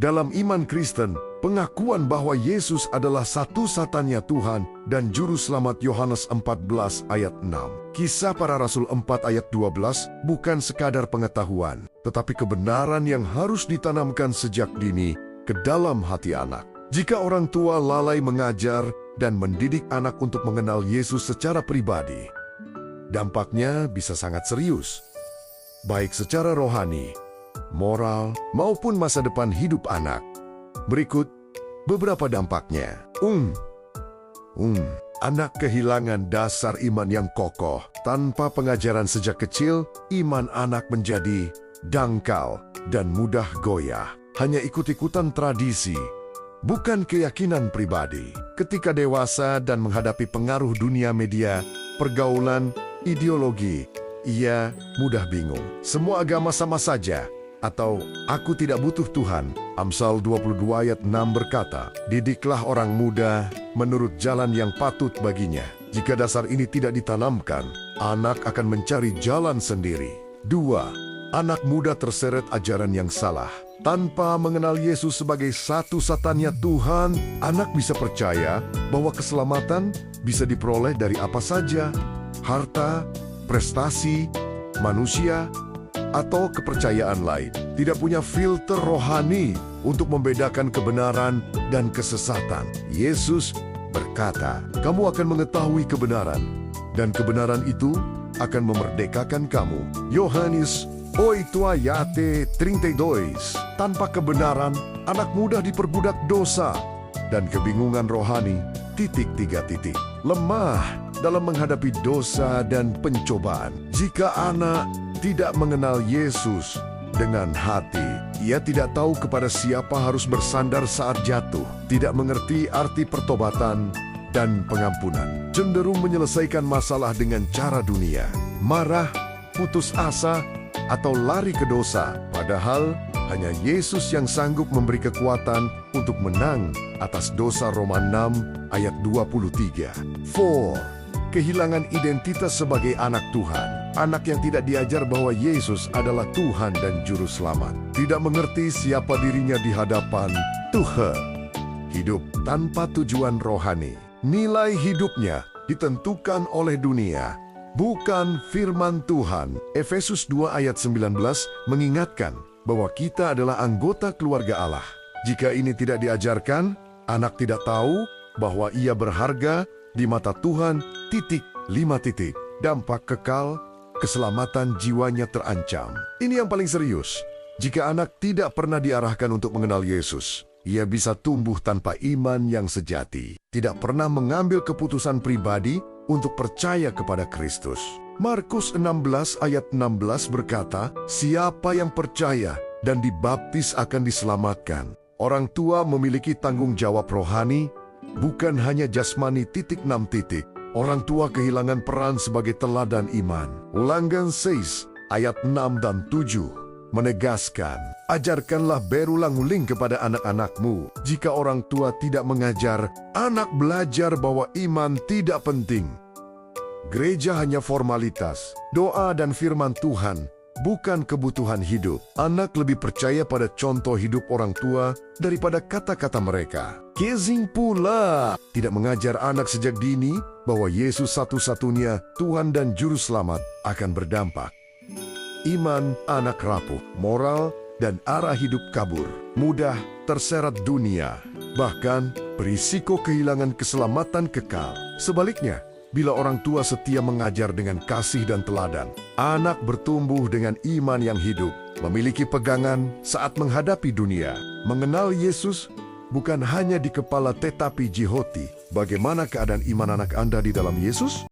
Dalam iman Kristen, pengakuan bahwa Yesus adalah satu-satunya Tuhan dan Juru Selamat Yohanes 14 ayat 6. Kisah Para Rasul 4 ayat 12 bukan sekadar pengetahuan, tetapi kebenaran yang harus ditanamkan sejak dini ke dalam hati anak. Jika orang tua lalai mengajar dan mendidik anak untuk mengenal Yesus secara pribadi, dampaknya bisa sangat serius, baik secara rohani, moral, maupun masa depan hidup anak. Berikut beberapa dampaknya. Anak kehilangan dasar iman yang kokoh. Tanpa pengajaran sejak kecil, iman anak menjadi dangkal dan mudah goyah. Hanya ikut-ikutan tradisi, bukan keyakinan pribadi. Ketika dewasa dan menghadapi pengaruh dunia media, pergaulan, ideologi, ia mudah bingung. Semua agama sama saja, atau aku tidak butuh Tuhan. Amsal 22 ayat 6 berkata, didiklah orang muda menurut jalan yang patut baginya. Jika dasar ini tidak ditanamkan, anak akan mencari jalan sendiri. 2. Anak muda terseret ajaran yang salah. Tanpa mengenal Yesus sebagai satu-satunya Tuhan, anak bisa percaya bahwa keselamatan bisa diperoleh dari apa saja, harta, prestasi, manusia, atau kepercayaan lain. Tidak punya filter rohani untuk membedakan kebenaran dan kesesatan. Yesus berkata, kamu akan mengetahui kebenaran, dan kebenaran itu akan memerdekakan kamu. Yohanes 8 ayat 32. Tanpa kebenaran, anak mudah diperbudak dosa dan kebingungan rohani. Lemah dalam menghadapi dosa dan pencobaan. Jika anak tidak mengenal Yesus dengan hati, ia tidak tahu kepada siapa harus bersandar saat jatuh, tidak mengerti arti pertobatan dan pengampunan, cenderung menyelesaikan masalah dengan cara dunia, marah, putus asa, atau lari ke dosa. Padahal hanya Yesus yang sanggup memberi kekuatan untuk menang atas dosa. Roma 6 ayat 23. 4. Kehilangan identitas sebagai anak Tuhan. Anak yang tidak diajar bahwa Yesus adalah Tuhan dan Juru Selamat, tidak mengerti siapa dirinya di hadapan Tuhan. Hidup tanpa tujuan rohani. Nilai hidupnya ditentukan oleh dunia, bukan firman Tuhan. Efesus 2 ayat 19 mengingatkan bahwa kita adalah anggota keluarga Allah. Jika ini tidak diajarkan, anak tidak tahu bahwa ia berharga di mata Tuhan. 5. Dampak kekal, keselamatan jiwanya terancam. Ini yang paling serius. Jika anak tidak pernah diarahkan untuk mengenal Yesus, ia bisa tumbuh tanpa iman yang sejati, tidak pernah mengambil keputusan pribadi untuk percaya kepada Kristus. Markus 16 ayat 16 berkata, siapa yang percaya dan dibaptis akan diselamatkan. Orang tua memiliki tanggung jawab rohani, bukan hanya jasmani. 6. Orang tua kehilangan peran sebagai teladan iman. Ulangan 6 ayat 6 dan 7 menegaskan, ajarkanlah berulang-ulang kepada anak-anakmu. Jika orang tua tidak mengajar, anak belajar bahwa iman tidak penting. Gereja hanya formalitas, doa dan firman Tuhan, bukan kebutuhan hidup. Anak lebih percaya pada contoh hidup orang tua daripada kata-kata mereka. Kezing pula tidak mengajar anak sejak dini bahwa Yesus satu-satunya Tuhan dan Juru Selamat akan berdampak. Iman anak rapuh, moral dan arah hidup kabur, mudah terseret dunia, bahkan berisiko kehilangan keselamatan kekal. Sebaliknya, bila orang tua setia mengajar dengan kasih dan teladan, anak bertumbuh dengan iman yang hidup, memiliki pegangan saat menghadapi dunia. Mengenal Yesus bukan hanya di kepala tetapi di hati. Bagaimana keadaan iman anak Anda di dalam Yesus?